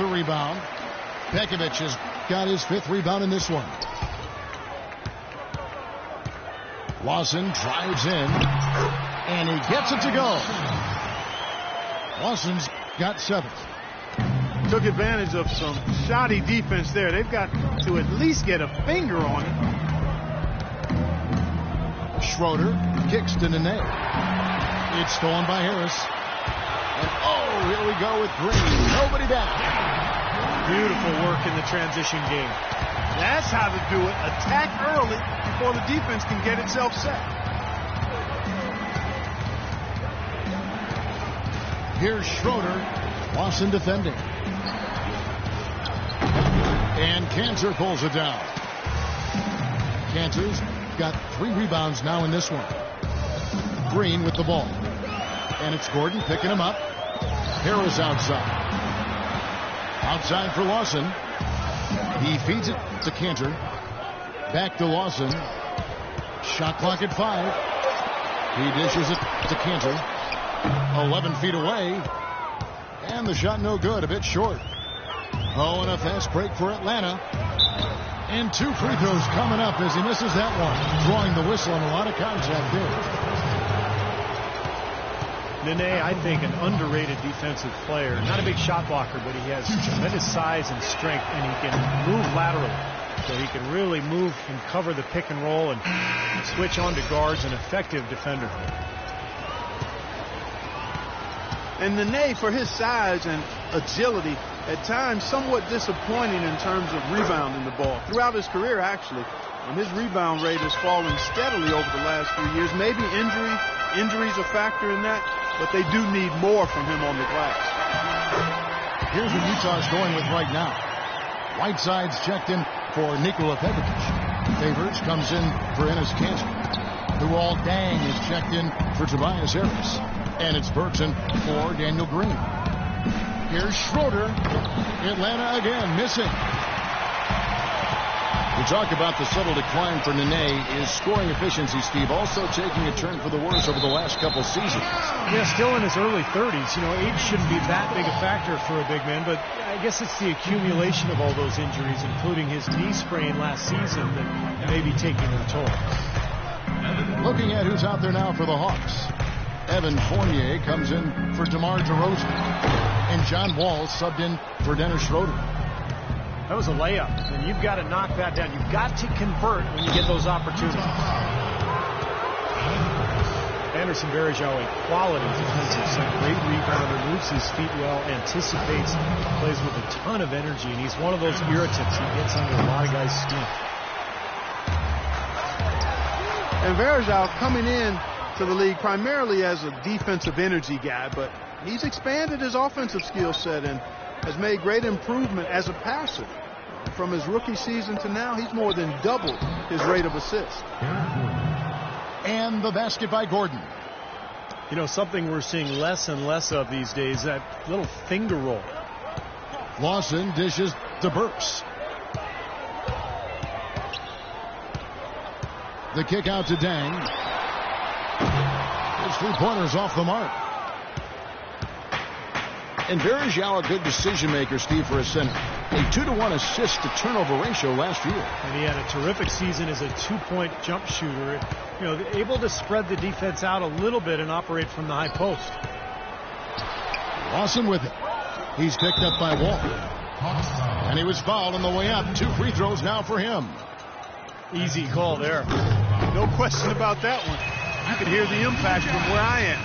the rebound. Pekovic has got his 5th rebound in this one. Lawson drives in, and he gets it to go. Lawson's got 7th. Took advantage of some shoddy defense there. They've got to at least get a finger on it. Schroeder kicks to Nene. It's stolen by Harris. And oh, here we go with Green. Nobody down. Beautiful work in the transition game. That's how to do it. Attack early before the defense can get itself set. Here's Schroeder. Lawson defending. And Cantor pulls it down. Cantor's got 3 rebounds now in this one. Green with the ball. And it's Gordon picking him up. Harris outside. Outside for Lawson. He feeds it to Cantor. Back to Lawson. Shot clock at 5. He dishes it to Cantor. 11 feet away. And the shot no good. A bit short. Oh, and a fast break for Atlanta. And 2 free throws coming up as he misses that one. Drawing the whistle and a lot of contact there. Nene, I think, an underrated defensive player. Not a big shot blocker, but he has tremendous size and strength, and he can move laterally. So he can really move and cover the pick and roll and switch on to guards. An effective defender. And Nene, for his size and agility, at times somewhat disappointing in terms of rebounding the ball. Throughout his career, actually, and his rebound rate has fallen steadily over the last few years. Maybe injuries a factor in that, but they do need more from him on the glass. Here's what Utah's going with right now. Whiteside's checked in for Nikola Pekovic. Favors comes in for Enes Kanter. Luol Deng is checked in for Tobias Harris. And it's Burton for Daniel Green. Here's Schroeder. Atlanta again missing. We talk about the subtle decline for Nene. His scoring efficiency, Steve, also taking a turn for the worse over the last couple seasons. Yeah, still in his early 30s. You know, age shouldn't be that big a factor for a big man, but I guess it's the accumulation of all those injuries, including his knee sprain last season, that may be taking a toll. Looking at who's out there now for the Hawks. Evan Fournier comes in for DeMar DeRozan. And John Wall subbed in for Dennis Schroeder. That was a layup, and you've got to knock that down. You've got to convert when you get those opportunities. Anderson Varejao, a quality defensive center, great rebounder, moves his feet well, anticipates, plays with a ton of energy, and he's one of those irritants. He gets under a lot of guys' skin. And Varejao coming in to the league primarily as a defensive energy guy, but he's expanded his offensive skill set and has made great improvement as a passer. From his rookie season to now, he's more than doubled his rate of assists. And the basket by Gordon. You know, something we're seeing less and less of these days, that little finger roll. Lawson dishes to Burks. The kick out to Deng. His 3-pointers off the mark. And Varejao, a good decision maker, Steve, for a center. A 2-to-1 assist to turnover ratio last year. And he had a terrific season as a 2-point jump shooter. You know, able to spread the defense out a little bit and operate from the high post. Lawson with it. He's picked up by Wall. And he was fouled on the way up. 2 free throws now for him. Easy call there. No question about that one. You could hear the impact from where I am.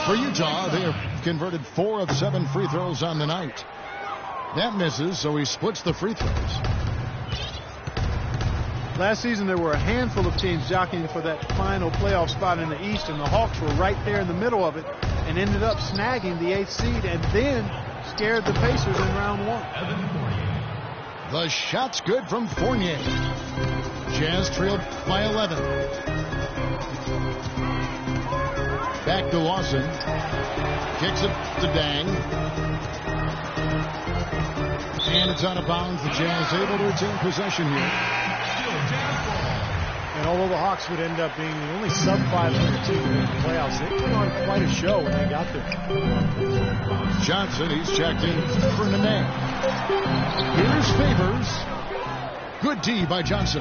For Utah, they have converted 4 of 7 free throws on the night. That misses, so he splits the free throws. Last season, there were a handful of teams jockeying for that final playoff spot in the East, and the Hawks were right there in the middle of it and ended up snagging the 8th seed and then scared the Pacers in round 1. The shot's good from Fournier. Jazz trailed by 11. Back to Lawson. Kicks it to Deng. And it's out of bounds. The Jazz able to retain possession here. And And although the Hawks would end up being the only sub-500 team in the playoffs, they put on quite a show when they got there. Johnson, he's checked in for Nene. Here's Favors. Good D by Johnson.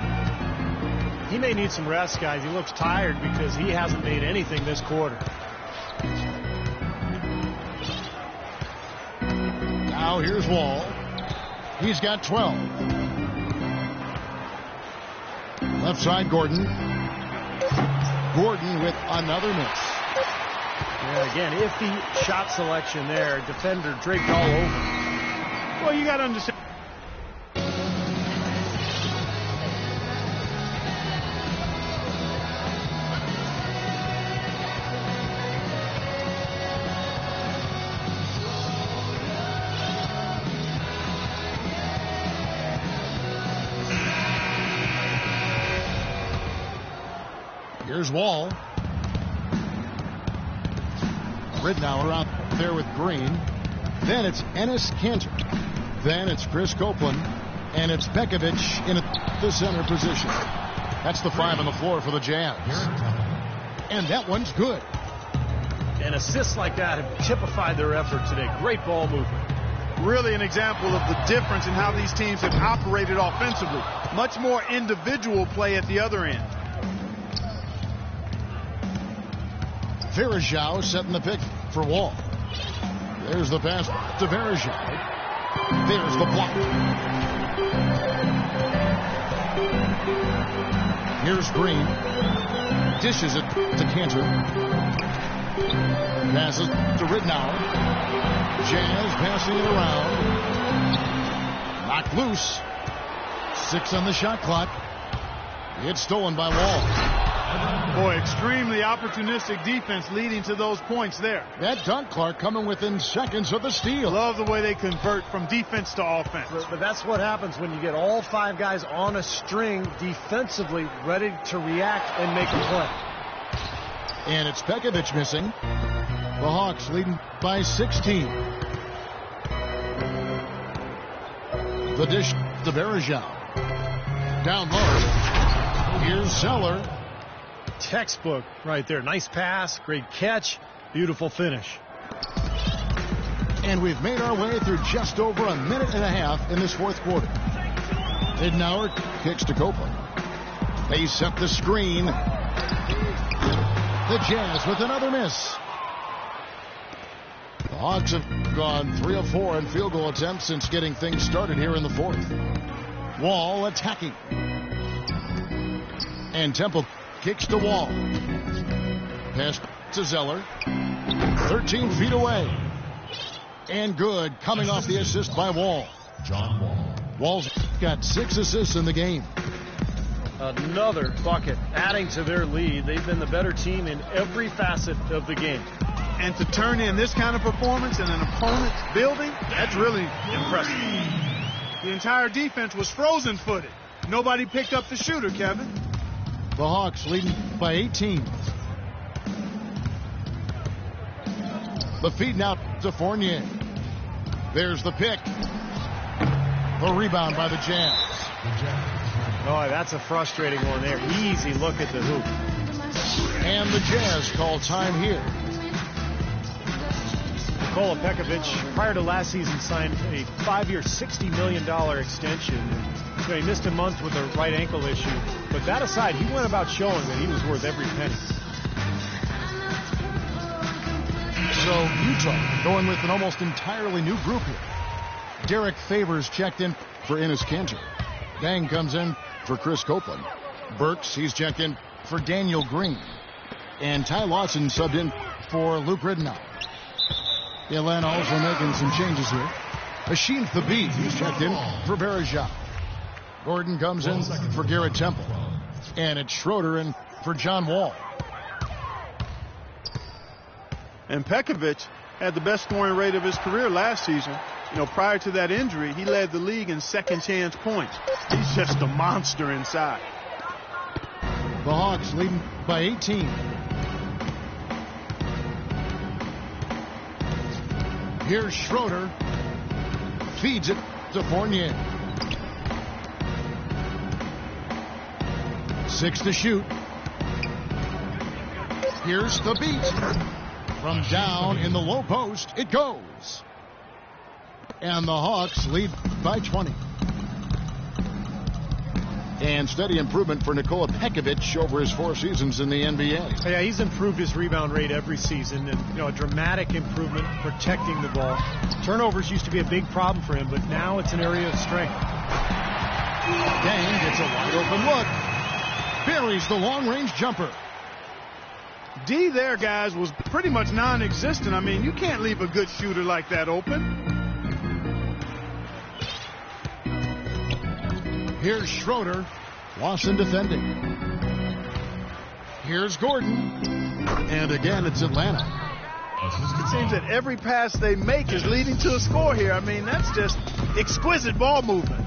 He may need some rest, guys. He looks tired because he hasn't made anything this quarter. Now here's Wall. He's got 12. Left side, Gordon. Gordon with another miss. Yeah, again, iffy shot selection there. Defender draped all over. Well, you got to understand. Here's Wall. Ridnour out there with Green. Then it's Enes Kanter. Then it's Chris Copeland. And it's Pekovic in the center position. That's the 5 on the floor for the Jazz. And that one's good. And assists like that have typified their effort today. Great ball movement. Really an example of the difference in how these teams have operated offensively. Much more individual play at the other end. Varejao setting the pick for Wall. There's the pass to Varejao. There's the block. Here's Green. Dishes it to Kanter. Passes to Ridnour. Jazz passing it around. Knocked loose. 6 on the shot clock. It's stolen by Wall. Boy, extremely opportunistic defense leading to those points there. That dunk, Clark, coming within seconds of the steal. Love the way they convert from defense to offense. But that's what happens when you get all 5 guys on a string defensively ready to react and make a play. And it's Pekovic missing. The Hawks leading by 16. The dish to Varejao. Down low. Here's Zeller. Textbook right there. Nice pass, great catch, beautiful finish. And we've made our way through just over a minute and a half in this fourth quarter. Ridnour kicks to Copeland. They set the screen. The Jazz with another miss. The Hawks have gone 3 of 4 in field goal attempts since getting things started here in the fourth. Wall attacking. And Temple kicks to Wall. Pass to Zeller. 13 feet away. And good, coming off the assist by Wall. John Wall. Wall's got 6 assists in the game. Another bucket, adding to their lead. They've been the better team in every facet of the game. And to turn in this kind of performance in an opponent's building, that's really impressive. The entire defense was frozen-footed. Nobody picked up the shooter, Kevin. The Hawks leading by 18. The feed now to Fournier. There's the pick. The rebound by the Jazz. Oh, that's a frustrating one there. Easy look at the hoop. And the Jazz call time here. Nikola Pekovic, prior to last season, signed a 5-year, $60 million extension. So he missed a month with a right ankle issue. But that aside, he went about showing that he was worth every penny. So Utah going with an almost entirely new group here. Derek Favors checked in for Enes Kanter. Dang comes in for Chris Copeland. Burks, he's checked in for Daniel Green. And Ty Lawson subbed in for Luke Ridnour. Atlanta also making some changes here. Hashim Thabit, he's checked in for Varejao. Gordon comes in for Garrett Temple. And it's Schroeder in for John Wall. And Pekovic had the best scoring rate of his career last season. You know, prior to that injury, he led the league in second chance points. He's just a monster inside. The Hawks leading by 18. Here's Schroeder. Feeds it to Fournier. 6 to shoot. Here's the beat. From down in the low post, it goes. And the Hawks lead by 20. And steady improvement for Nikola Pekovic over his 4 seasons in the NBA. Yeah, he's improved his rebound rate every season, and a dramatic improvement protecting the ball. Turnovers used to be a big problem for him, but now it's an area of strength. Dang gets a wide open look. Buries the long-range jumper. D there, guys, was pretty much non-existent. I mean, you can't leave a good shooter like that open. Here's Schroeder. Lawson defending. Here's Gordon. And again, it's Atlanta. It seems that every pass they make is leading to a score here. I mean, that's just exquisite ball movement.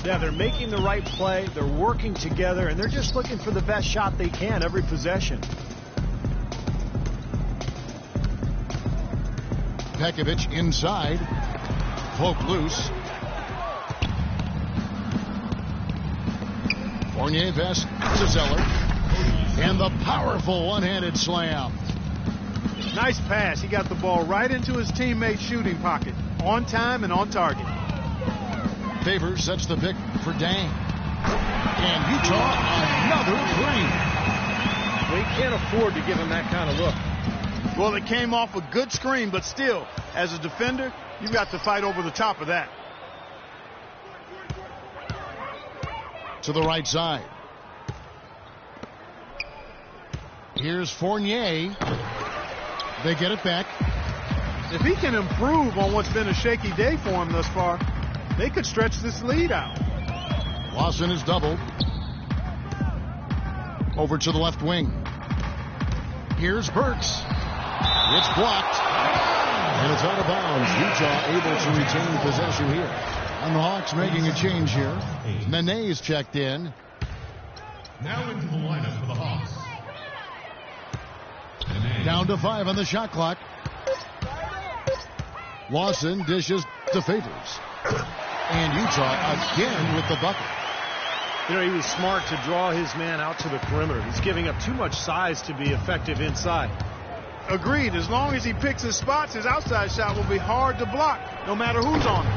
Yeah, they're making the right play. They're working together, and they're just looking for the best shot they can every possession. Pekovic inside. Poke loose. Fournier vest to Zeller. And the powerful one-handed slam. Nice pass. He got the ball right into his teammate's shooting pocket. On time and on target. Favors sets the pick for Dang. And Utah, another three. Well, you can't afford to give him that kind of look. Well, it came off a good screen, but still, as a defender, you've got to fight over the top of that. To the right side. Here's Fournier. They get it back. If he can improve on what's been a shaky day for him thus far, they could stretch this lead out. Lawson is doubled. Over to the left wing. Here's Burks. It's blocked. And it's out of bounds. Utah able to retain possession here. And the Hawks making a change here. Nene's checked in. Now into the lineup for the Hawks. Down to 5 on the shot clock. Lawson dishes to Favors. And Utah again with the bucket. He was smart to draw his man out to the perimeter. He's giving up too much size to be effective inside. Agreed. As long as he picks his spots, his outside shot will be hard to block, no matter who's on it.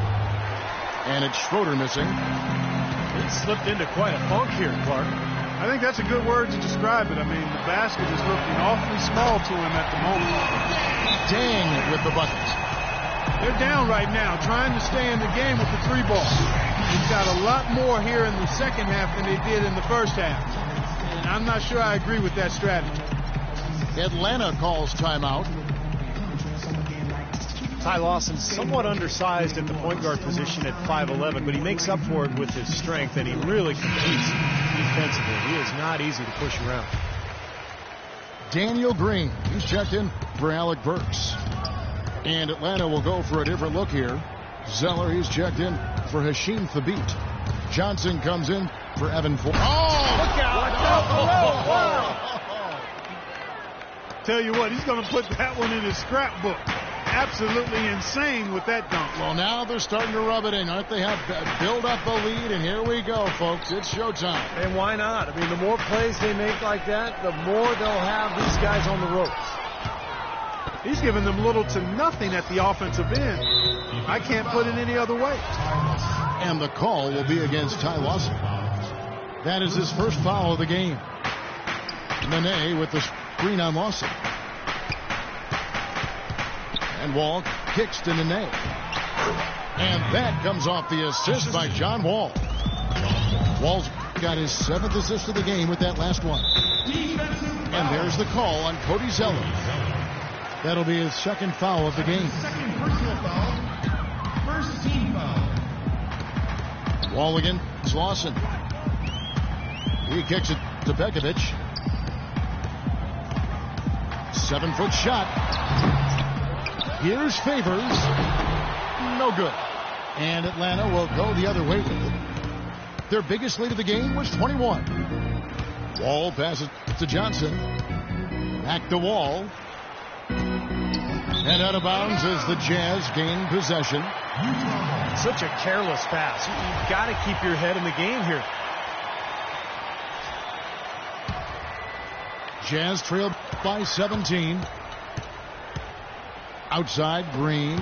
And it's Schroeder missing. He slipped into quite a funk here, Clark. I think that's a good word to describe it. I mean, the basket is looking awfully small to him at the moment. Dang with the bucket. They're down right now, trying to stay in the game with the 3-ball. He's got a lot more here in the second half than they did in the first half. And I'm not sure I agree with that strategy. Atlanta calls timeout. Ty Lawson's somewhat undersized at the point guard position at 5'11", but he makes up for it with his strength, and he really competes defensively. He is not easy to push around. Daniel Green, he's checked in for Alec Burks. And Atlanta will go for a different look here. Zeller, he's checked in for Hashim Thabit. Johnson comes in for Evan Ford. Oh, look out! Wow. Tell you what, he's going to put that one in his scrapbook. Absolutely insane with that dunk. Well, now they're starting to rub it in, aren't they? Have build up a lead, and here we go, folks. It's showtime. And why not? I mean, the more plays they make like that, the more they'll have these guys on the ropes. He's giving them little to nothing at the offensive end. I can't put it any other way. And the call will be against Ty Lawson. That is his first foul of the game. Nene with the screen on Lawson. And Wall kicks to Nene. And that comes off the assist by John Wall. Wall's got his 7th assist of the game with that last one. And there's the call on Cody Zeller. That'll be his 2nd foul of the game. Second personal foul. First team foul. Wall against Lawson. He kicks it to Pekovic. 7-foot shot. Here's Favors. No good. And Atlanta will go the other way with it. Their biggest lead of the game was 21. Wall passes to Johnson. Back to Wall. And out of bounds as the Jazz gain possession. Such a careless pass. You've got to keep your head in the game here. Jazz trail by 17. Outside, Green.